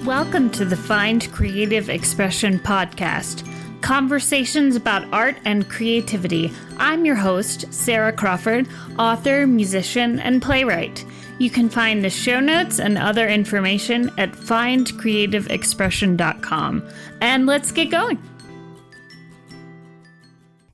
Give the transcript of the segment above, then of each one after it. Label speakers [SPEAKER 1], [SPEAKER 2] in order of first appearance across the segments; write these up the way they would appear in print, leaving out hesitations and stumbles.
[SPEAKER 1] Welcome to the Find Creative Expression podcast, conversations about art and creativity. I'm your host, Sarah Crawford, author, musician, and playwright. You can find the show notes and other information at findcreativeexpression.com. And let's get going.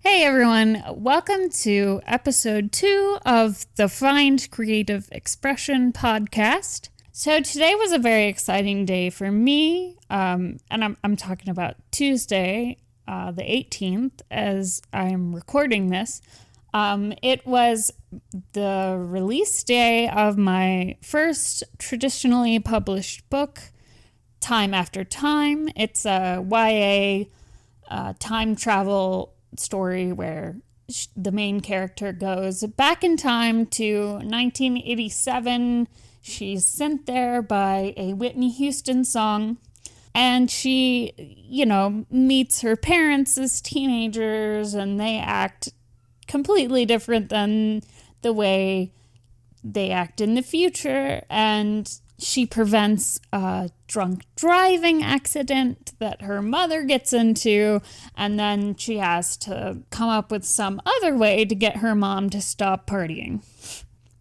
[SPEAKER 1] Hey everyone, welcome to episode 2 of the Find Creative Expression podcast. So today was a very exciting day for me, and I'm talking about Tuesday, the 18th, as I'm recording this. It was the release day of my first traditionally published book, Time After Time. It's a YA time travel story where the main character goes back in time to 1987. She's sent there by a Whitney Houston song, and she, meets her parents as teenagers, and they act completely different than the way they act in the future, and she prevents a drunk driving accident that her mother gets into, and then she has to come up with some other way to get her mom to stop partying.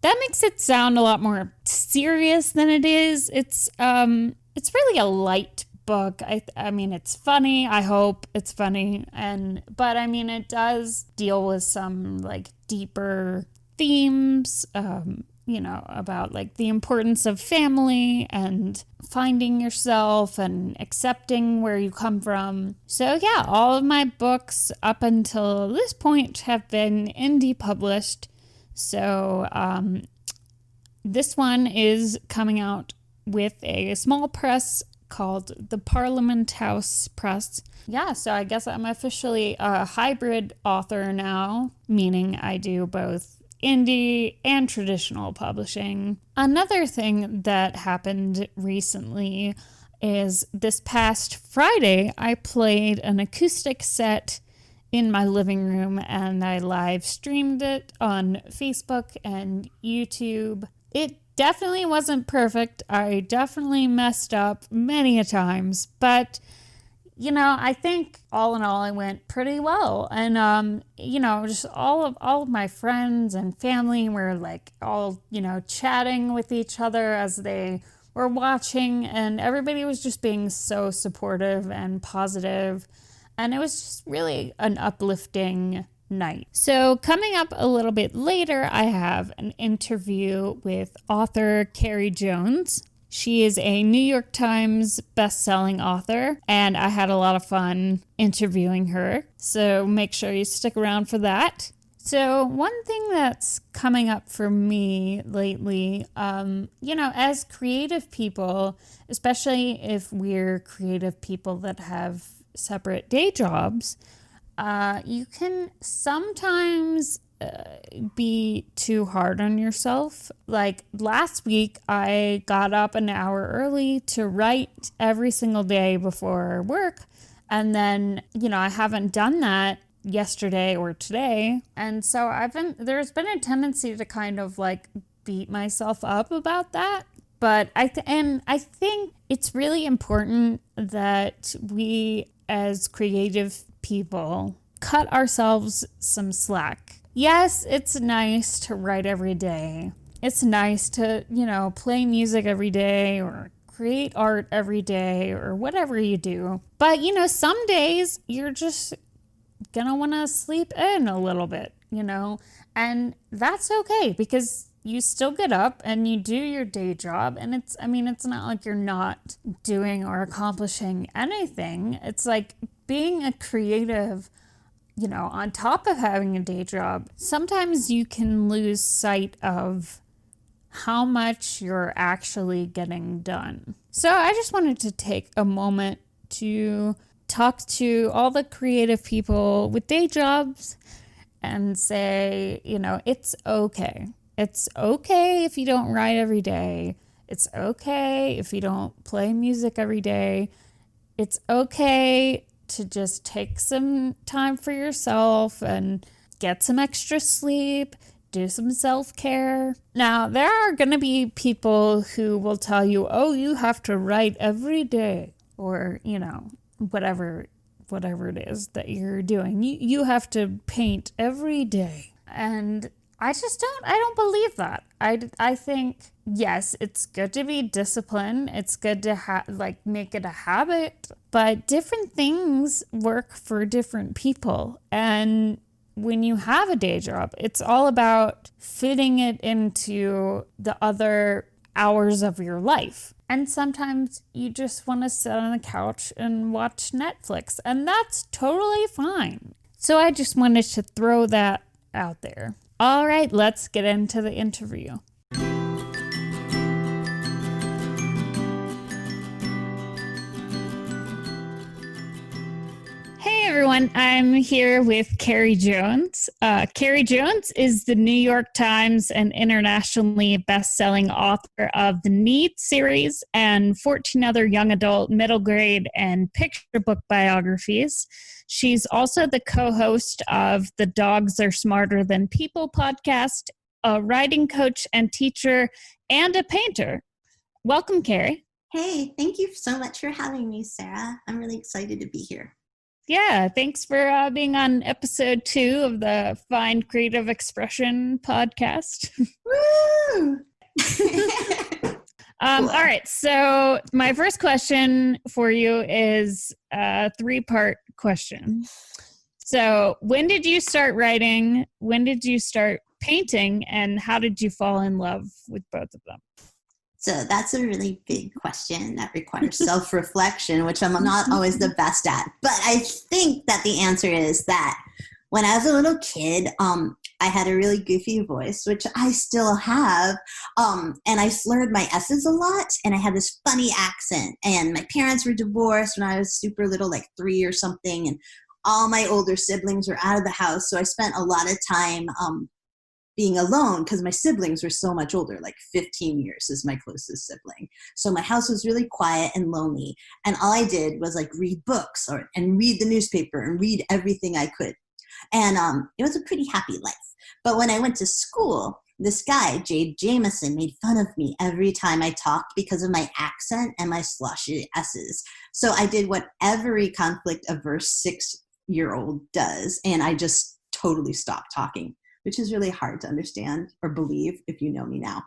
[SPEAKER 1] That makes it sound a lot more serious than it is. It's really a light book. I mean, it's funny. I hope it's funny. But it does deal with some deeper themes, about the importance of family and finding yourself and accepting where you come from. So yeah, all of my books up until this point have been indie published. So this one is coming out with a small press called the Parliament House Press. Yeah, so I guess I'm officially a hybrid author now, meaning I do both indie and traditional publishing. Another thing that happened recently is this past Friday, I played an acoustic set in my living room, and I live streamed it on Facebook and YouTube. It definitely wasn't perfect. I definitely messed up many a times, but I think all in all, it went pretty well. And, just all of my friends and family were all, chatting with each other as they were watching, and everybody was just being so supportive and positive. And it was just really an uplifting night. So coming up a little bit later, I have an interview with author Carrie Jones. She is a New York Times bestselling author, and I had a lot of fun interviewing her. So make sure you stick around for that. So one thing that's coming up for me lately, as creative people, especially if we're creative people that have separate day jobs, you can sometimes be too hard on yourself. Like last week, I got up an hour early to write every single day before work. And then, I haven't done that yesterday or today. And so there's been a tendency to kind of beat myself up about that. But I think it's really important that we as creative people cut ourselves some slack. Yes, it's nice to write every day. It's nice to, play music every day or create art every day or whatever you do. But, some days you're just gonna want to sleep in a little bit, and that's okay because you still get up and you do your day job, and it's not like you're not doing or accomplishing anything. It's like being a creative, on top of having a day job, sometimes you can lose sight of how much you're actually getting done. So I just wanted to take a moment to talk to all the creative people with day jobs and say, it's okay. It's okay if you don't write every day. It's okay if you don't play music every day. It's okay to just take some time for yourself and get some extra sleep. do some self-care. Now, there are going to be people who will tell you, oh, you have to write every day, or, whatever it is that you're doing. You have to paint every day. And I don't believe that. I think, yes, it's good to be disciplined. It's good to make it a habit, but different things work for different people. And when you have a day job, it's all about fitting it into the other hours of your life. And sometimes you just want to sit on the couch and watch Netflix, and that's totally fine. So I just wanted to throw that out there. All right, let's get into the interview. Hey everyone, I'm here with Carrie Jones. Carrie Jones is the New York Times and internationally best-selling author of the Need series and 14 other young adult, middle grade, and picture book biographies. She's also the co-host of the Dogs Are Smarter Than People podcast, a writing coach and teacher, and a painter. Welcome, Carrie.
[SPEAKER 2] Hey, thank you so much for having me, Sarah. I'm really excited to be here.
[SPEAKER 1] Yeah, thanks for being on episode 2 of the Find Creative Expression podcast.
[SPEAKER 2] Woo!
[SPEAKER 1] Cool. All right, so my first question for you is a 3-part question. So when did you start writing? When did you start painting? And how did you fall in love with both of them?
[SPEAKER 2] So that's a really big question that requires self-reflection, which I'm not always the best at. But I think that the answer is that when I was a little kid, I had a really goofy voice, which I still have. And I slurred my S's a lot, and I had this funny accent. And my parents were divorced when I was super little, like 3 or something. And all my older siblings were out of the house. So I spent a lot of time being alone because my siblings were so much older, like 15 years is my closest sibling. So my house was really quiet and lonely. And all I did was read books and read the newspaper and read everything I could. And it was a pretty happy life. But when I went to school, this guy, Jade Jameson, made fun of me every time I talked because of my accent and my sloshy S's. So I did what every conflict-averse 6-year-old does, and I just totally stopped talking, which is really hard to understand or believe if you know me now.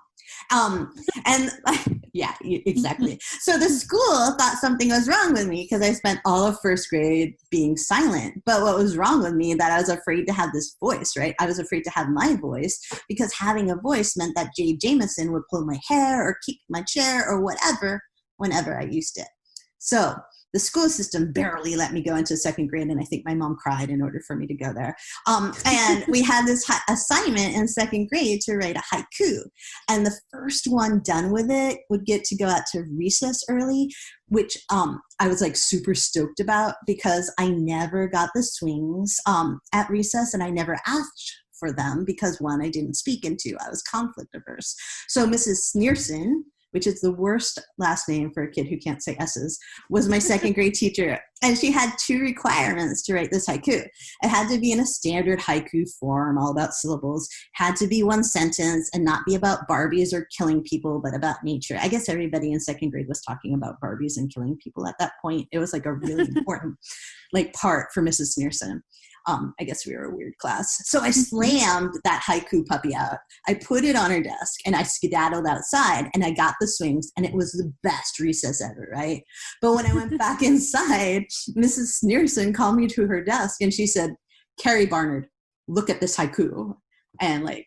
[SPEAKER 2] Yeah, exactly. So the school thought something was wrong with me because I spent all of first grade being silent. But what was wrong with me that I was afraid to have this voice, right? I was afraid to have my voice because having a voice meant that Jade Jameson would pull my hair or kick my chair or whatever whenever I used it. So the school system barely let me go into 2nd grade, and I think my mom cried in order for me to go there. And we had this assignment in 2nd grade to write a haiku. And the first one done with it would get to go out to recess early, which I was super stoked about because I never got the swings at recess, and I never asked for them because, one, I didn't speak, and 2, I was conflict averse. So Mrs. Sneerson, which is the worst last name for a kid who can't say S's, was my 2nd grade teacher. And she had 2 requirements to write this haiku. It had to be in a standard haiku form, all about syllables, had to be 1 sentence, and not be about Barbies or killing people, but about nature. I guess everybody in 2nd grade was talking about Barbies and killing people at that point. It was a really important part for Mrs. Sneerson. I guess we were a weird class. So I slammed that haiku puppy out. I put it on her desk and I skedaddled outside and I got the swings, and it was the best recess ever, right? But when I went back inside, Mrs. Sneerson called me to her desk and she said, "Carrie Barnard, look at this haiku." And I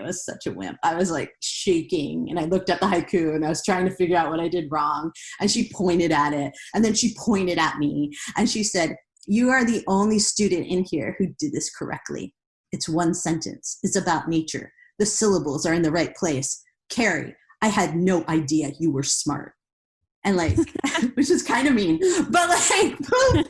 [SPEAKER 2] was such a wimp. I was shaking, and I looked at the haiku and I was trying to figure out what I did wrong. And she pointed at it, and then she pointed at me and she said, "You are the only student in here who did this correctly. It's 1 sentence. It's about nature. The syllables are in the right place. Carrie, I had no idea you were smart." And which is kind of mean, but boom,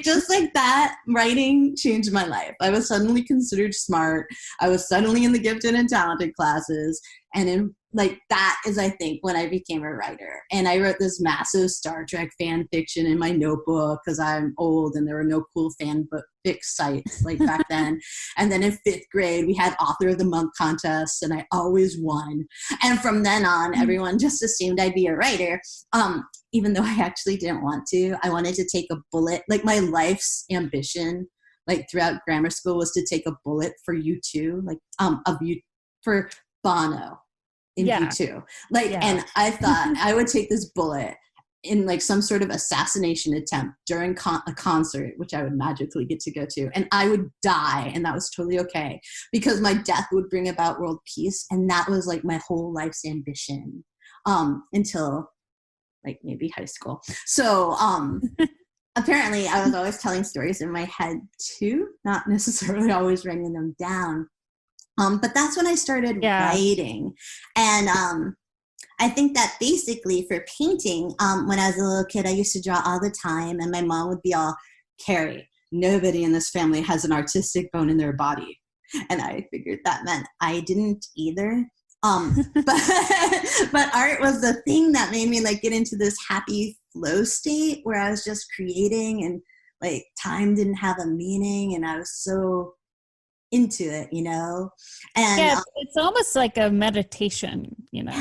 [SPEAKER 2] just like that, writing changed my life. I was suddenly considered smart. I was suddenly in the gifted and talented classes. And in like that is, I think, when I became a writer. And I wrote this massive Star Trek fan fiction in my notebook because I'm old and there were no cool fan book fic sites like back then. And then in 5th grade, we had Author of the Month contests and I always won. And from then on, everyone just assumed I'd be a writer. Even though I actually didn't want to. I wanted to take a bullet. Like my life's ambition, like throughout grammar school, was to take a bullet for U2, like for Bono in U2. Like, and I thought I would take this bullet in like some sort of assassination attempt during a concert, which I would magically get to go to, and I would die, and that was totally okay because my death would bring about world peace, and that was like my whole life's ambition until like maybe high school. So apparently I was always telling stories in my head too, not necessarily always writing them down. But that's when I started writing. And I think that basically for painting, when I was a little kid, I used to draw all the time. And my mom would be all, Carrie, nobody in this family has an artistic bone in their body. And I figured that meant I didn't either. But art was the thing that made me like get into this happy flow state where I was just creating and like time didn't have a meaning and I was so into it, you know. And
[SPEAKER 1] it's almost like a meditation, you know.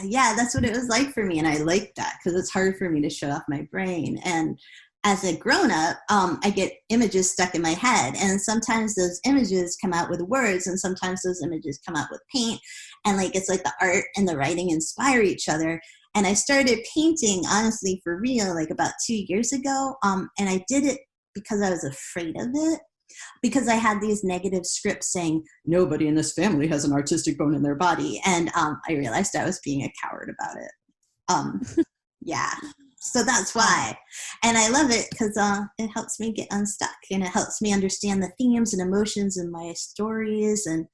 [SPEAKER 2] Yeah, that's what it was like for me, and I liked that because it's hard for me to shut off my brain. And as a grown-up, I get images stuck in my head, and sometimes those images come out with words, and sometimes those images come out with paint, and like it's like the art and the writing inspire each other. And I started painting, honestly, for real, like about 2 years ago, and I did it because I was afraid of it. Because I had these negative scripts saying nobody in this family has an artistic bone in their body. And I realized I was being a coward about it. Yeah. So that's why. And I love it because it helps me get unstuck and it helps me understand the themes and emotions in my stories. And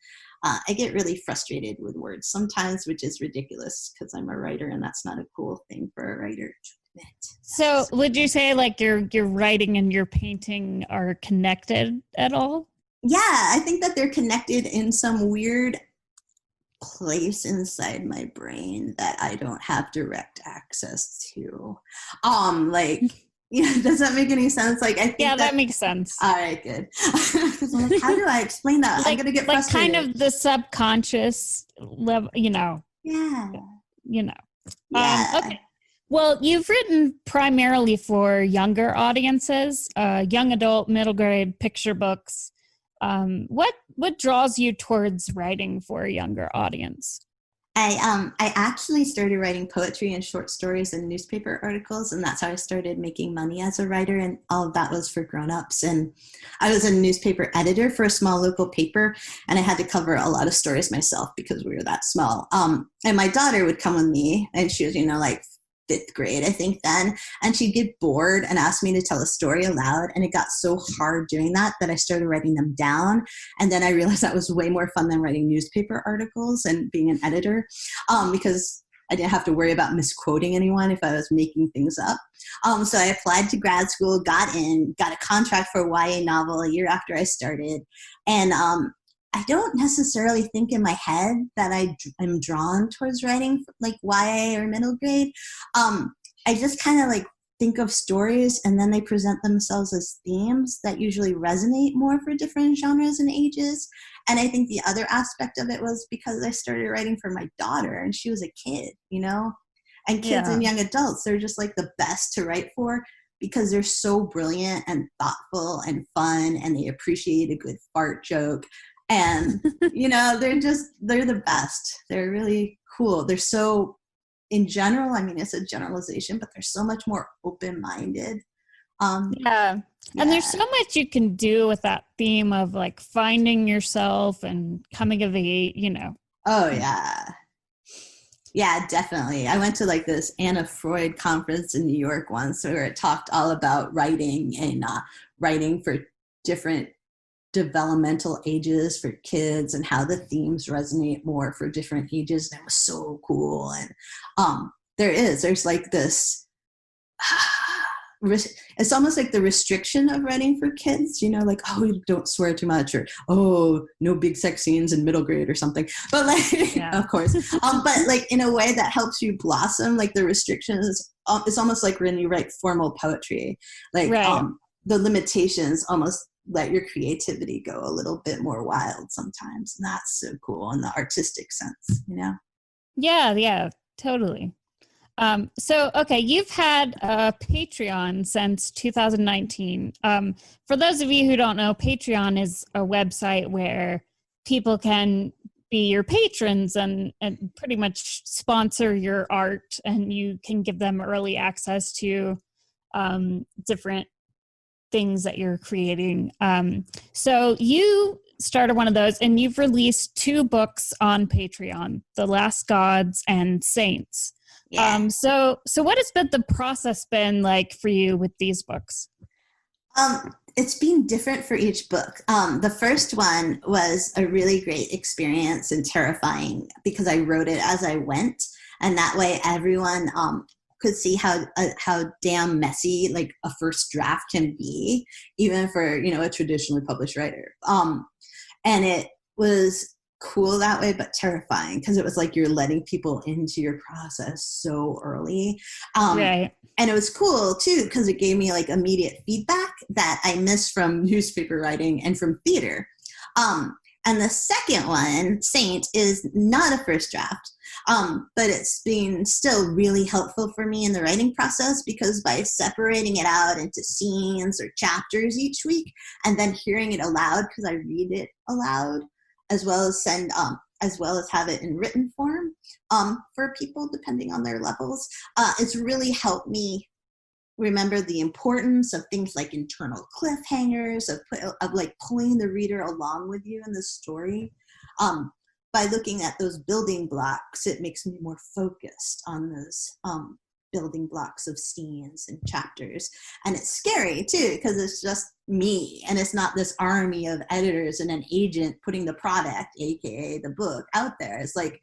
[SPEAKER 2] I get really frustrated with words sometimes, which is ridiculous because I'm a writer and that's not a cool thing for a writer to admit.
[SPEAKER 1] So would you say like your writing and your painting are connected at all?
[SPEAKER 2] Yeah, I think that they're connected in some weird place inside my brain that I don't have direct access to. Like, yeah, does that make any sense? Like, I think
[SPEAKER 1] that makes sense.
[SPEAKER 2] All right, good. I'm like, how do I explain that?
[SPEAKER 1] Like,
[SPEAKER 2] I'm gonna get
[SPEAKER 1] like
[SPEAKER 2] frustrated.
[SPEAKER 1] kind of the subconscious level, you know.
[SPEAKER 2] Yeah.
[SPEAKER 1] You know.
[SPEAKER 2] Yeah.
[SPEAKER 1] Okay. Well, you've written primarily for younger audiences, young adult, middle grade, picture books. What draws you towards writing for a younger audience?
[SPEAKER 2] I actually started writing poetry and short stories and newspaper articles, and that's how I started making money as a writer, and all of that was for grown-ups. And I was a newspaper editor for a small local paper, and I had to cover a lot of stories myself because we were that small. And my daughter would come with me, and she was, like 5th grade, I think then, and she'd get bored and ask me to tell a story aloud, and it got so hard doing that I started writing them down, and then I realized that was way more fun than writing newspaper articles and being an editor, because I didn't have to worry about misquoting anyone if I was making things up. So I applied to grad school, got a contract for a YA novel a year after I started, and I don't necessarily think in my head that I'm drawn towards writing like YA or middle grade. I just kind of like think of stories and then they present themselves as themes that usually resonate more for different genres and ages. And I think the other aspect of it was because I started writing for my daughter and she was a kid, and kids and young adults, they're just like the best to write for because they're so brilliant and thoughtful and fun and they appreciate a good fart joke. And, they're the best. They're really cool. They're so, in general, I mean, it's a generalization, but they're so much more open-minded.
[SPEAKER 1] And there's so much you can do with that theme of like finding yourself and coming of age,
[SPEAKER 2] Oh, yeah. Yeah, definitely. I went to like this Anna Freud conference in New York once where it talked all about writing and writing for different developmental ages for kids and how the themes resonate more for different ages. And it was so cool. And there's like this it's almost like the restriction of writing for kids, like, oh, don't swear too much, or, oh, no big sex scenes in middle grade or something. But like,
[SPEAKER 1] Yeah.
[SPEAKER 2] of course, but like in a way that helps you blossom, like the restrictions, it's almost like when you write formal poetry, like
[SPEAKER 1] Right.
[SPEAKER 2] the limitations almost let your creativity go a little bit more wild sometimes. And that's so cool in the artistic sense.
[SPEAKER 1] Yeah, totally. So, okay, you've had a Patreon since 2019. For those of you who don't know, Patreon is a website where people can be your patrons and pretty much sponsor your art, and you can give them early access to different things that you're creating. So you started one of those, and you've released 2 books on Patreon, The Last Gods and Saints.
[SPEAKER 2] Yeah.
[SPEAKER 1] So what has been the process been like for you with these books?
[SPEAKER 2] It's been different for each book. The first one was a really great experience and terrifying because I wrote it as I went, and that way everyone could see how damn messy like a first draft can be, even for a traditionally published writer. And it was cool that way, but terrifying because it was like you're letting people into your process so early.
[SPEAKER 1] Right.
[SPEAKER 2] And it was cool too because it gave me like immediate feedback that I missed from newspaper writing and from theater. And the second one, Saint, is not a first draft, but it's been still really helpful for me in the writing process because by separating it out into scenes or chapters each week and then hearing it aloud because I read it aloud, as well as have it in written form for people depending on their levels, it's really helped me remember the importance of things like internal cliffhangers, of like pulling the reader along with you in the story. By looking at those building blocks, it makes me more focused on those building blocks of scenes and chapters. And it's scary too, because it's just me and it's not this army of editors and an agent putting the product, aka the book, out there. It's like,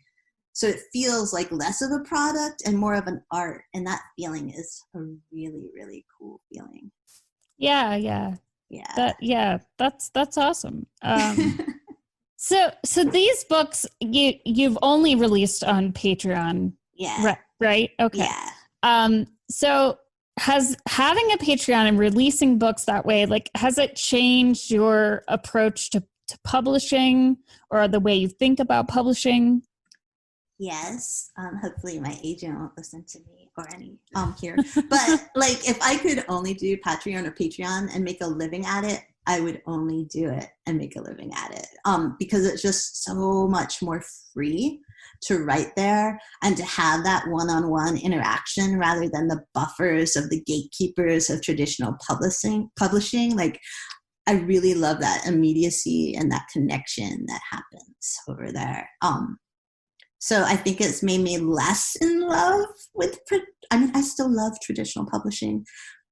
[SPEAKER 2] so it feels like less of a product and more of an art. And that feeling is a really, really cool feeling.
[SPEAKER 1] Yeah. That's awesome. So these books you've only released on Patreon.
[SPEAKER 2] Yeah.
[SPEAKER 1] Right? Okay.
[SPEAKER 2] Yeah.
[SPEAKER 1] So has having a Patreon and releasing books that way, like, has it changed your approach to publishing or the way you think about publishing?
[SPEAKER 2] Yes. Hopefully my agent won't listen to me or any here. But like if I could only do Patreon or Patreon and make a living at it, I would only do it and make a living at it. Because it's just so much more free to write there and to have that one-on-one interaction rather than the buffers of the gatekeepers of traditional publishing. Like I really love that immediacy and that connection that happens over there. So I think it's made me less in love with, I still love traditional publishing.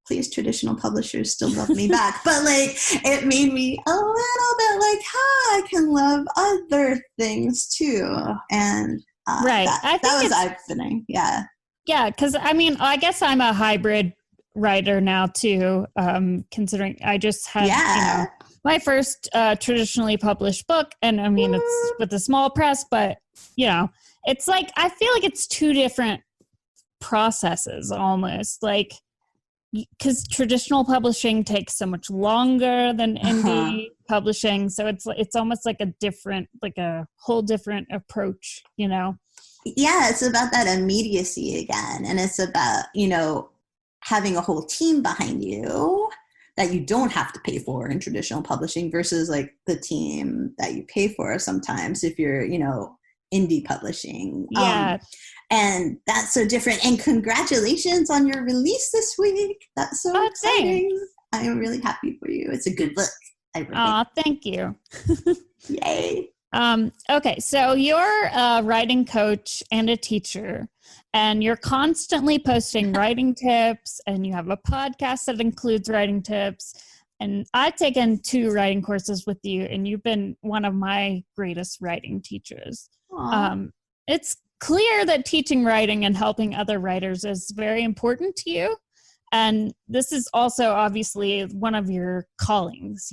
[SPEAKER 2] Please, traditional publishers, still love me back. But like, it made me a little bit like, I can love other things too. And
[SPEAKER 1] right.
[SPEAKER 2] that was eye-opening. Yeah.
[SPEAKER 1] Yeah, because I guess I'm a hybrid writer now too, considering I just had my first traditionally published book, and it's with a small press, but it's like I feel like it's 2 different processes almost, like, because traditional publishing takes so much longer than indie publishing, so it's almost like a whole different approach.
[SPEAKER 2] Yeah, it's about that immediacy again, and it's about having a whole team behind you that you don't have to pay for in traditional publishing versus like the team that you pay for sometimes if you're indie publishing.
[SPEAKER 1] Yeah.
[SPEAKER 2] And that's so different. And congratulations on your release this week. That's so exciting. Thanks. I am really happy for you. It's a good book.
[SPEAKER 1] Thank you.
[SPEAKER 2] Yay.
[SPEAKER 1] Okay, so you're a writing coach and a teacher, and you're constantly posting writing tips, and you have a podcast that includes writing tips. And I've taken 2 writing courses with you, and you've been one of my greatest writing teachers. It's clear that teaching writing and helping other writers is very important to you. And this is also obviously one of your callings,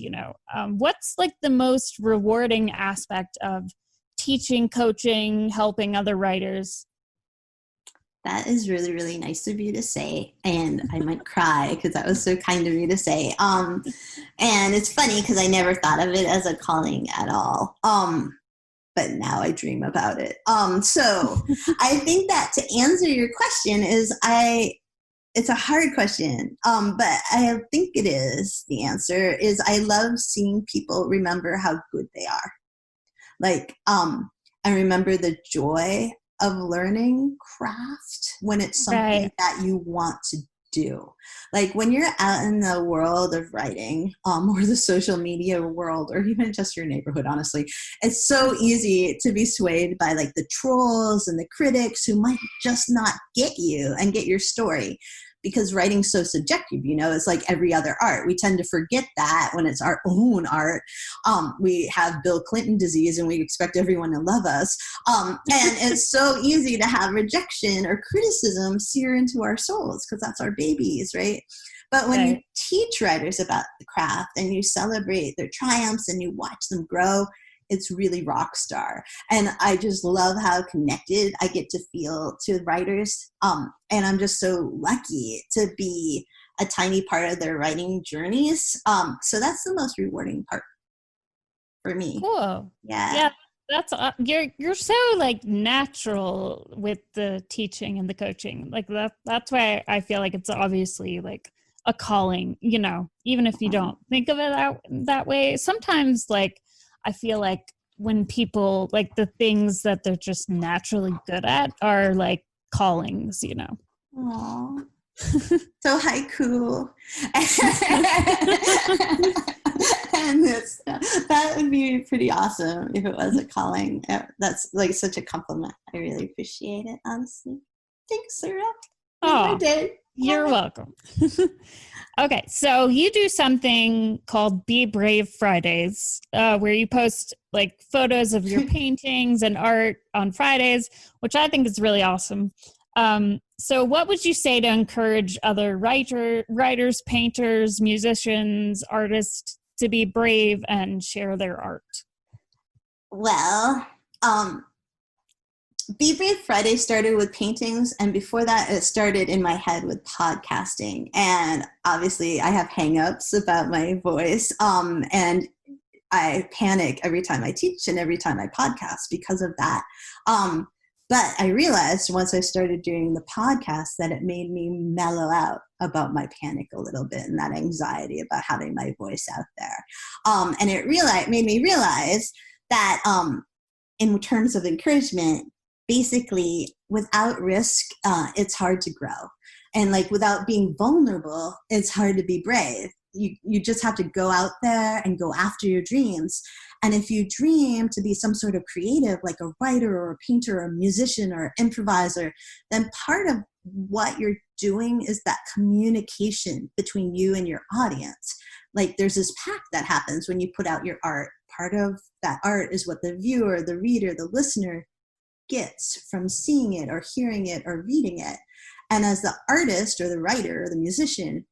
[SPEAKER 1] what's like the most rewarding aspect of teaching, coaching, helping other writers?
[SPEAKER 2] That is really, really nice of you to say. And I might cry because that was so kind of you to say. And it's funny because I never thought of it as a calling at all. But now I dream about it. So I think that to answer your question it's a hard question. But I think the answer is I love seeing people remember how good they are. Like, I remember the joy of learning craft when it's something
[SPEAKER 1] Right.
[SPEAKER 2] that you want to do. Like when you're out in the world of writing, or the social media world, or even just your neighborhood, honestly, it's so easy to be swayed by like the trolls and the critics who might just not get you and get your story. Because writing's so subjective, it's like every other art. We tend to forget that when it's our own art. We have Bill Clinton disease and we expect everyone to love us. And it's so easy to have rejection or criticism sear into our souls because that's our babies, right? But when you teach writers about the craft and you celebrate their triumphs and you watch them grow, it's really rock star. And I just love how connected I get to feel to writers. And I'm just so lucky to be a tiny part of their writing journeys. So that's the most rewarding part for me.
[SPEAKER 1] Cool.
[SPEAKER 2] Yeah.
[SPEAKER 1] Yeah, that's you're so like natural with the teaching and the coaching. Like that's why I feel like it's obviously like a calling, even if you don't think of it that way. Sometimes like I feel like when people like the things that they're just naturally good at are like callings.
[SPEAKER 2] Aww. So haiku. And that would be pretty awesome if it was a calling. That's like such a compliment. I really appreciate it, honestly. Thanks, Sarah.
[SPEAKER 1] Oh, you're welcome. Okay, so you do something called Be Brave Fridays, where you post like photos of your paintings and art on Fridays, which I think is really awesome. So what would you say to encourage other writers, painters, musicians, artists to be brave and share their art?
[SPEAKER 2] Well, Be Brave Friday started with paintings, and before that, it started in my head with podcasting. And obviously, I have hangups about my voice, and I panic every time I teach and every time I podcast because of that. But I realized once I started doing the podcast that it made me mellow out about my panic a little bit and that anxiety about having my voice out there. And it made me realize that in terms of encouragement, basically without risk, it's hard to grow. And like without being vulnerable, it's hard to be brave. You just have to go out there and go after your dreams. And if you dream to be some sort of creative, like a writer or a painter or a musician or improviser, then part of what you're doing is that communication between you and your audience. Like there's this pact that happens when you put out your art. Part of that art is what the viewer, the reader, the listener gets from seeing it or hearing it or reading it. And as the artist or the writer or the musician,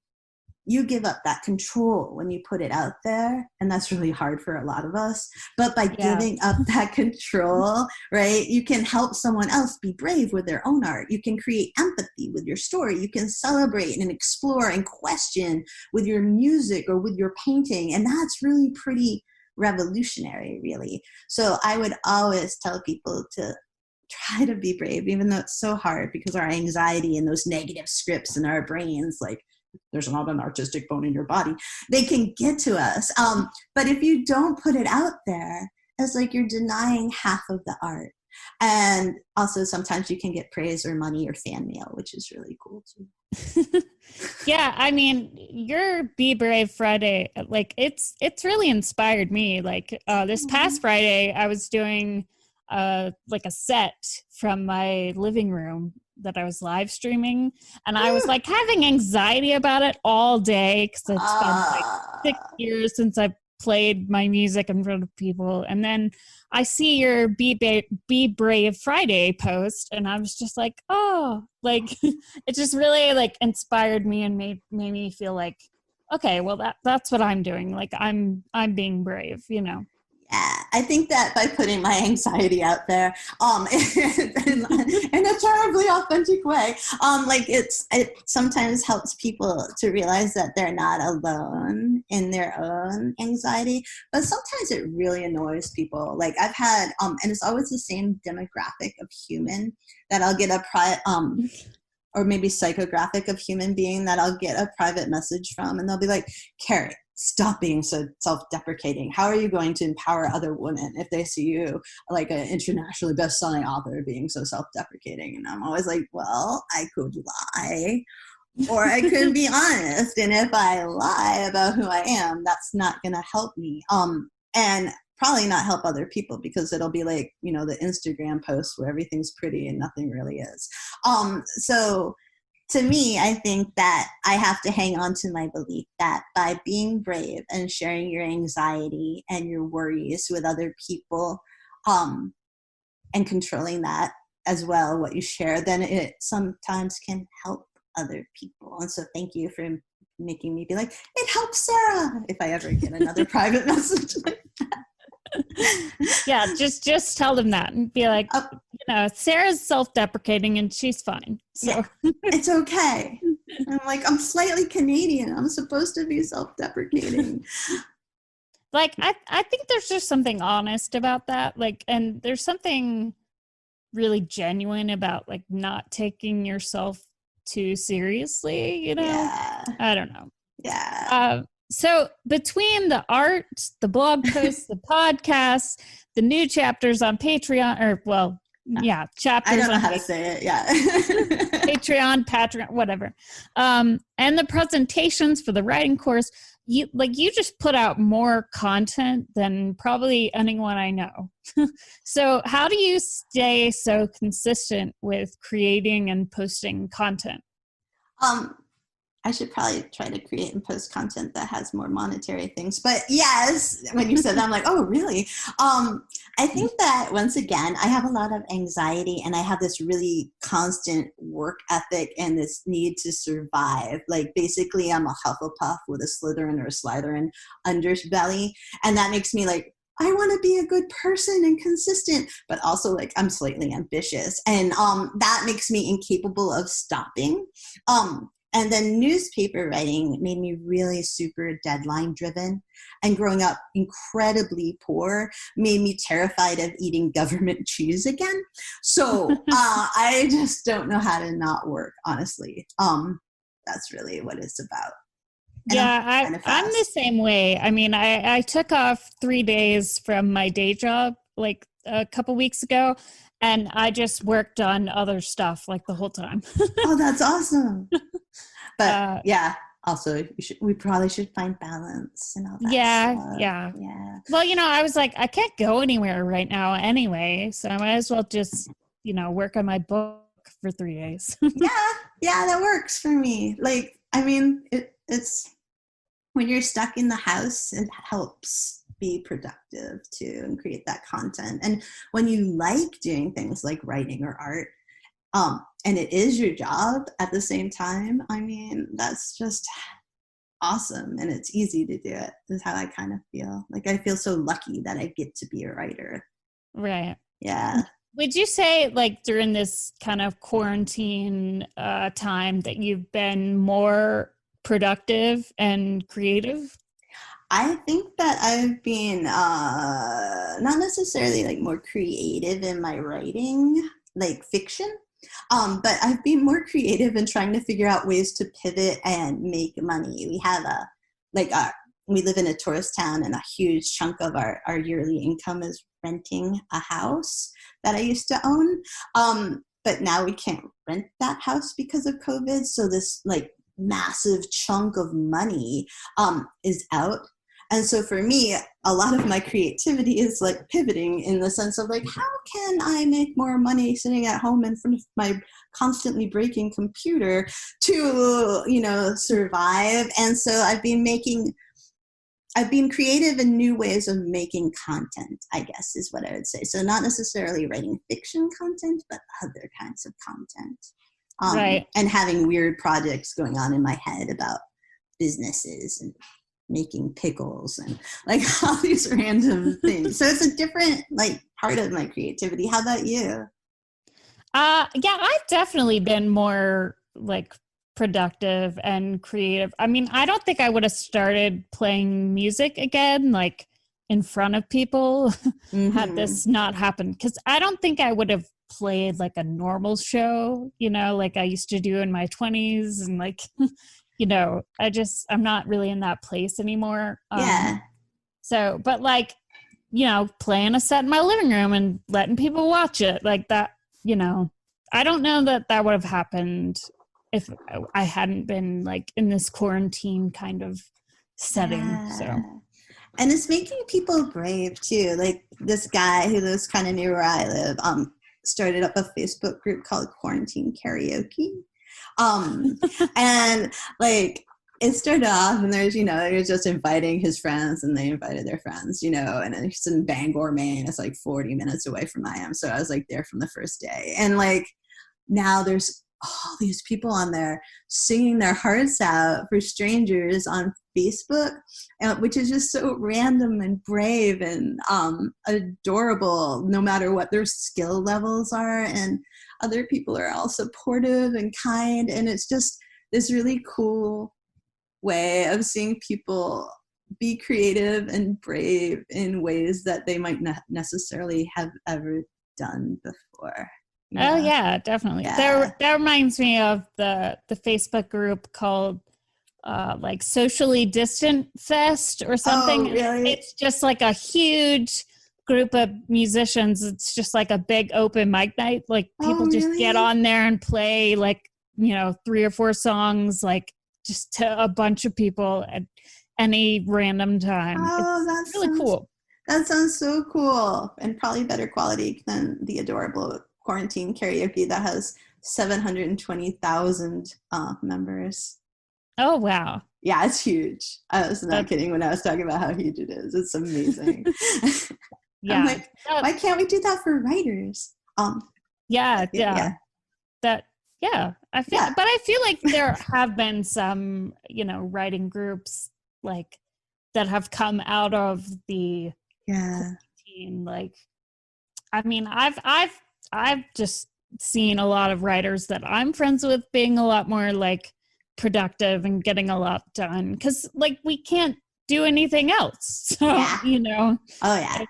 [SPEAKER 2] you give up that control when you put it out there. And that's really hard for a lot of us. But by giving up that control, right, you can help someone else be brave with their own art. You can create empathy with your story. You can celebrate and explore and question with your music or with your painting. And that's really pretty revolutionary, really. So I would always tell people to try to be brave, even though it's so hard because our anxiety and those negative scripts in our brains, like, there's not an artistic bone in your body, they can get to us. But if you don't put it out there, it's like you're denying half of the art. And also sometimes you can get praise or money or fan mail, which is really cool too.
[SPEAKER 1] Yeah, I mean, your Be Brave Friday, like it's really inspired me. Like this past Friday, I was doing like a set from my living room that I was live streaming, and I was like having anxiety about it all day because it's been like 6 years since I've played my music in front of people. And then I see your Be Brave Friday post, and I was just like, oh, like it just really like inspired me and made me feel like, okay, well that's what I'm doing. Like I'm being brave, you know.
[SPEAKER 2] Yeah, I think that by putting my anxiety out there, in a terribly authentic way, like it sometimes helps people to realize that they're not alone in their own anxiety. But sometimes it really annoys people. Like I've had, and it's always the same demographic of human that I'll get or maybe psychographic of human being that I'll get a private message from, and they'll be like, Carrie, stop being so self-deprecating. How are you going to empower other women if they see you like an internationally best-selling author being so self-deprecating? And I'm always like, well, I could lie or I could be honest. And if I lie about who I am, that's not going to help me. And probably not help other people, because it'll be like, you know, the Instagram post where everything's pretty and nothing really is. So to me, I think that I have to hang on to my belief that by being brave and sharing your anxiety and your worries with other people, and controlling that as well, what you share, then it sometimes can help other people. And so thank you for making me be like, it helps Sarah, if I ever get another private message like that.
[SPEAKER 1] Yeah, just tell them that and be like, you know, Sarah's self-deprecating and she's fine. So
[SPEAKER 2] yeah, it's okay. I'm like, I'm slightly Canadian. I'm supposed to be self-deprecating.
[SPEAKER 1] Like, I think there's just something honest about that. Like, and there's something really genuine about like not taking yourself too seriously, you know?
[SPEAKER 2] Yeah.
[SPEAKER 1] I don't know.
[SPEAKER 2] Yeah.
[SPEAKER 1] So between the art, the blog posts, the podcasts, the new chapters on Patreon, or well, yeah, chapters.
[SPEAKER 2] I don't know how to say it. Yeah.
[SPEAKER 1] Patreon, whatever. And the presentations for the writing course, you just put out more content than probably anyone I know. So how do you stay so consistent with creating and posting content?
[SPEAKER 2] I should probably try to create and post content that has more monetary things. But yes, when you said that, I'm like, oh, really? I think that once again, I have a lot of anxiety and I have this really constant work ethic and this need to survive. Like basically I'm a Hufflepuff with a Slytherin or a Slytherin underbelly. And that makes me like, I want to be a good person and consistent, but also like I'm slightly ambitious. And that makes me incapable of stopping. And then newspaper writing made me really super deadline driven. And growing up incredibly poor made me terrified of eating government cheese again. So I just don't know how to not work, honestly. That's really what it's about. And
[SPEAKER 1] yeah, I'm the same way. I mean, I took off 3 days from my day job like a couple weeks ago, and I just worked on other stuff like the whole time.
[SPEAKER 2] Oh, that's awesome. But yeah, also we probably should find balance and all that stuff.
[SPEAKER 1] Yeah. Well, you know, I was like, I can't go anywhere right now anyway, so I might as well just, you know, work on my book for 3 days.
[SPEAKER 2] yeah, that works for me. Like, I mean, it's when you're stuck in the house, it helps be productive too and create that content. And when you like doing things like writing or art, and it is your job at the same time, I mean, that's just awesome. And it's easy to do it, is how I kind of feel. Like I feel so lucky that I get to be a writer.
[SPEAKER 1] Right.
[SPEAKER 2] Yeah.
[SPEAKER 1] Would you say like during this kind of quarantine time that you've been more productive and creative?
[SPEAKER 2] I think that I've been not necessarily like more creative in my writing, like fiction. But I've been more creative in trying to figure out ways to pivot and make money. We have we live in a tourist town, and a huge chunk of our yearly income is renting a house that I used to own. But now we can't rent that house because of COVID. So this like massive chunk of money is out. And so for me, a lot of my creativity is like pivoting in the sense of like, how can I make more money sitting at home in front of my constantly breaking computer to, you know, survive? And so I've been making I've been creative in new ways of making content, I guess is what I would say. So not necessarily writing fiction content, but other kinds of content.
[SPEAKER 1] Right.
[SPEAKER 2] And having weird projects going on in my head about businesses and making pickles and like all these random things. So it's a different like part of my creativity. How about you?
[SPEAKER 1] Yeah, I've definitely been more like productive and creative. I mean, I don't think I would have started playing music again, like in front of people, had
[SPEAKER 2] Mm-hmm.
[SPEAKER 1] this not happened. Because I don't think I would have played like a normal show, like I used to do in my 20s. And like, I'm not really in that place anymore.
[SPEAKER 2] Yeah.
[SPEAKER 1] So, but like, playing a set in my living room and letting people watch it like that, I don't know that would have happened if I hadn't been like in this quarantine kind of setting. So,
[SPEAKER 2] And it's making people brave too. Like this guy who lives kind of near where I live, started up a Facebook group called Quarantine Karaoke. And like it started off and there's, he was just inviting his friends and they invited their friends, and it's in Bangor, Maine. It's like 40 minutes away from I am. So I was like there from the first day. And like now there's all these people on there singing their hearts out for strangers on Facebook, which is just so random and brave and adorable, no matter what their skill levels are. And other people are all supportive and kind. And it's just this really cool way of seeing people be creative and brave in ways that they might not necessarily have ever done before.
[SPEAKER 1] Oh yeah, definitely.
[SPEAKER 2] Yeah.
[SPEAKER 1] That reminds me of the Facebook group called like Socially Distant Fest or something.
[SPEAKER 2] Oh, really?
[SPEAKER 1] It's just like a huge group of musicians. It's just like a big open mic night. Like people just get on there and play like, 3 or 4 songs, like just to a bunch of people at any random time.
[SPEAKER 2] Oh,
[SPEAKER 1] it's really cool.
[SPEAKER 2] That sounds so cool, and probably better quality than the adorable Quarantine Karaoke that has 720,000 members.
[SPEAKER 1] Oh, wow.
[SPEAKER 2] Yeah, it's huge. I was not kidding when I was talking about how huge it is. It's amazing.
[SPEAKER 1] Yeah.
[SPEAKER 2] I'm like, why can't we do that for writers?
[SPEAKER 1] Yeah. But I feel like there have been some, writing groups like that have come out of the quarantine. Like, I mean, I've just seen a lot of writers that I'm friends with being a lot more like productive and getting a lot done because like we can't do anything else. So,
[SPEAKER 2] Oh, yeah.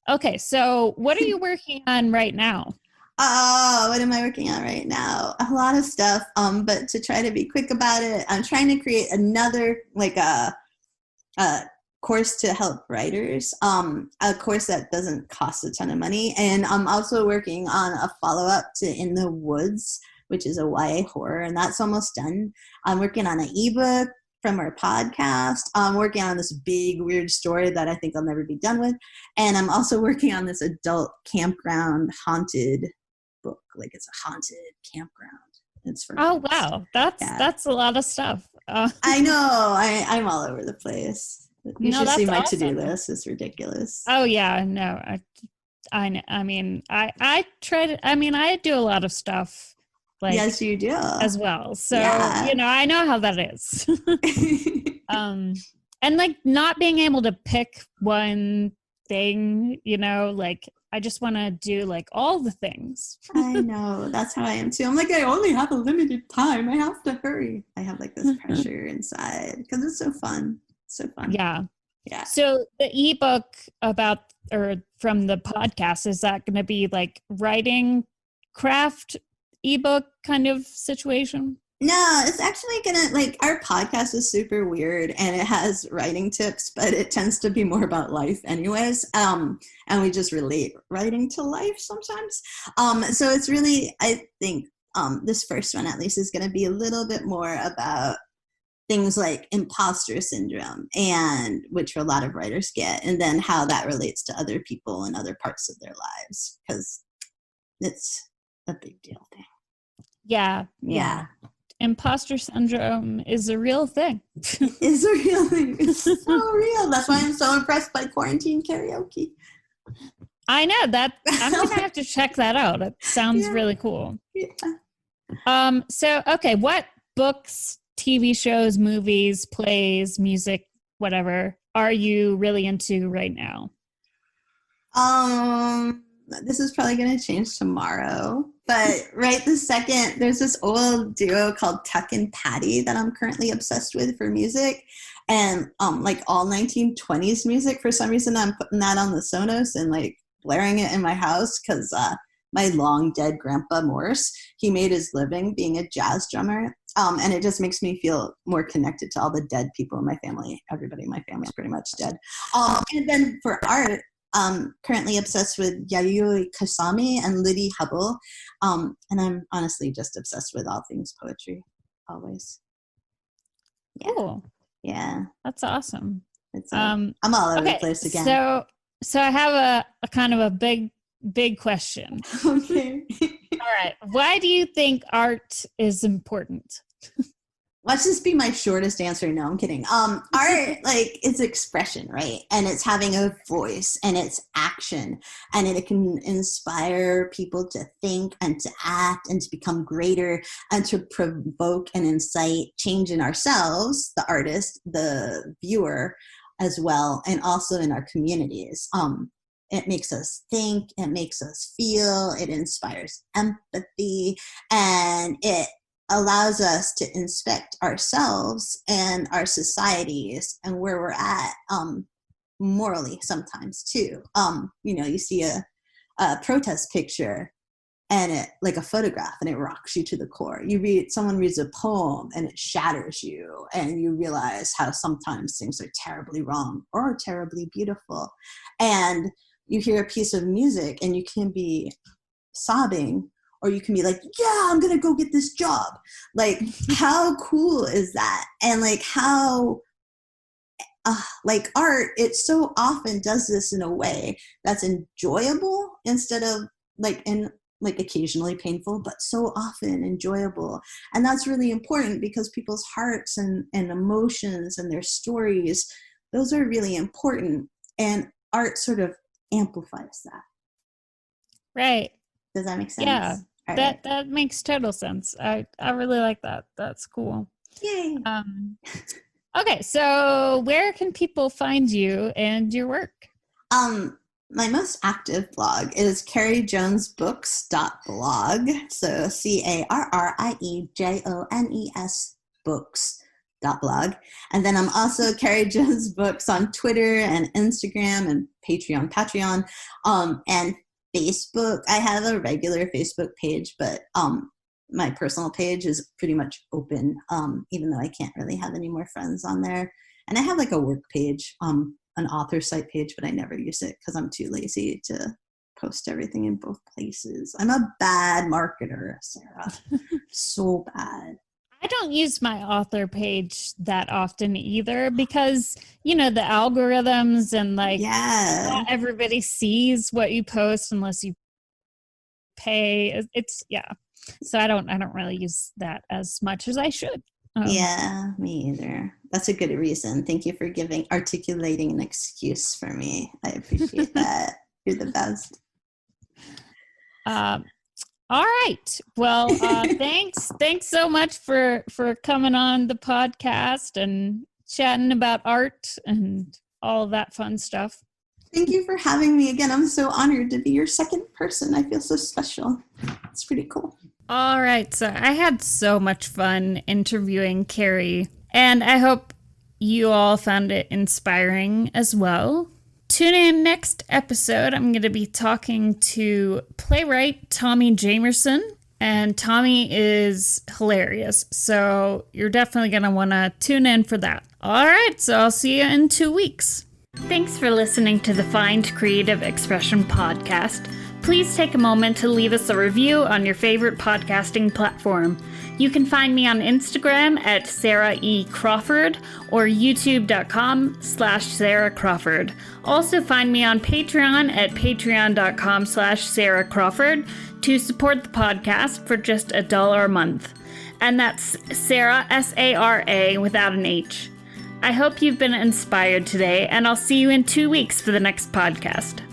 [SPEAKER 1] Okay, so what are you working on right now?
[SPEAKER 2] Oh, what am I working on right now? A lot of stuff. But to try to be quick about it, I'm trying to create another like a course to help writers. A course that doesn't cost a ton of money, and I'm also working on a follow-up to In the Woods, which is a YA horror, and that's almost done. I'm working on an ebook from our podcast. I'm working on this big weird story that I think I'll never be done with, and I'm also working on this adult campground haunted book. Like it's a haunted campground. It's for
[SPEAKER 1] wow, that's a lot of stuff.
[SPEAKER 2] I know. I'm all over the place. You should see my to-do list. It's ridiculous.
[SPEAKER 1] Oh yeah, no, I mean, I try to. I mean, I do a lot of stuff. Like,
[SPEAKER 2] yes, you do
[SPEAKER 1] as well. So I know how that is. And like not being able to pick one thing, like I just want to do like all the things.
[SPEAKER 2] I know. That's how I am too. I'm like, I only have a limited time. I have to hurry. I have like this pressure inside because it's so fun. So fun.
[SPEAKER 1] Yeah.
[SPEAKER 2] Yeah.
[SPEAKER 1] So the ebook from the podcast, is that going to be like writing craft ebook kind of situation?
[SPEAKER 2] No, it's actually gonna like our podcast is super weird and it has writing tips, but it tends to be more about life anyways. And we just relate writing to life sometimes. So it's really, I think this first one at least is gonna be a little bit more about things like imposter syndrome, and which a lot of writers get, and then how that relates to other people and other parts of their lives, because it's a big deal thing.
[SPEAKER 1] Yeah. imposter syndrome is a real thing.
[SPEAKER 2] It's a real thing. It's so real. That's why I'm so impressed by quarantine karaoke.
[SPEAKER 1] I know that. I'm going to have to check that out. It sounds really cool.
[SPEAKER 2] Yeah.
[SPEAKER 1] So, okay, what books, TV shows, movies, plays, music, whatever, are you really into right now?
[SPEAKER 2] This is probably going to change tomorrow, but right this second, there's this old duo called Tuck and Patty that I'm currently obsessed with for music. And like all 1920s music, for some reason, I'm putting that on the Sonos and like blaring it in my house because my long dead grandpa Morse, he made his living being a jazz drummer. And it just makes me feel more connected to all the dead people in my family. Everybody in my family is pretty much dead. And then for art, currently obsessed with Yayoi Kusami and Liddy Hubble. And I'm honestly just obsessed with all things poetry, always.
[SPEAKER 1] Yeah. Cool.
[SPEAKER 2] Yeah.
[SPEAKER 1] That's awesome.
[SPEAKER 2] I'm all over the place again.
[SPEAKER 1] So I have a kind of a big question.
[SPEAKER 2] Okay.
[SPEAKER 1] All right. Why do you think art is important?
[SPEAKER 2] Let's just be my shortest answer. No, I'm kidding. Art, like, it's expression, right? And it's having a voice and it's action, and it can inspire people to think and to act and to become greater and to provoke and incite change in ourselves, the artist, the viewer as well, and also in our communities. It makes us think, it makes us feel, it inspires empathy, and it allows us to inspect ourselves and our societies and where we're at morally sometimes too. You see a protest picture and it like a photograph and it rocks you to the core. Someone reads a poem and it shatters you and you realize how sometimes things are terribly wrong or terribly beautiful. And you hear a piece of music and you can be sobbing, or you can be like, yeah, I'm going to go get this job. Like, how cool is that? And like how, like art, it so often does this in a way that's enjoyable instead of like occasionally painful, but so often enjoyable. And that's really important because people's hearts and emotions and their stories, those are really important. And art sort of amplifies that.
[SPEAKER 1] Right.
[SPEAKER 2] Does that make sense?
[SPEAKER 1] Yeah, that makes total sense. I really like that. That's cool.
[SPEAKER 2] Yay.
[SPEAKER 1] Okay, so where can people find you and your work?
[SPEAKER 2] My most active blog is carriejonesbooks.blog. So CarrieJones books.blog. And then I'm also Carrie Jones Books on Twitter and Instagram and Patreon, and Facebook. I have a regular Facebook page, but my personal page is pretty much open, even though I can't really have any more friends on there. And I have like a work page, an author site page, but I never use it because I'm too lazy to post everything in both places. I'm a bad marketer, Sarah. So bad.
[SPEAKER 1] I don't use my author page that often either because, the algorithms and like not everybody sees what you post unless you pay. So I don't really use that as much as I should.
[SPEAKER 2] Yeah, me either. That's a good reason. Thank you for articulating an excuse for me. I appreciate that. You're the best.
[SPEAKER 1] All right. Well, thanks. Thanks so much for coming on the podcast and chatting about art and all of that fun stuff.
[SPEAKER 2] Thank you for having me again. I'm so honored to be your second person. I feel so special. It's pretty cool.
[SPEAKER 1] All right. So I had so much fun interviewing Carrie, and I hope you all found it inspiring as well. Tune in next episode. I'm going to be talking to playwright Tommy Jamerson, and Tommy is hilarious. So you're definitely going to want to tune in for that. All right. So I'll see you in 2 weeks. Thanks for listening to the Find Creative Expression podcast. Please take a moment to leave us a review on your favorite podcasting platform. You can find me on Instagram at Sarah E. Crawford or youtube.com/Sarah Crawford. Also find me on Patreon at patreon.com/Sarah Crawford to support the podcast for just $1 a month. And that's Sarah, Sara, without an H. I hope you've been inspired today, and I'll see you in 2 weeks for the next podcast.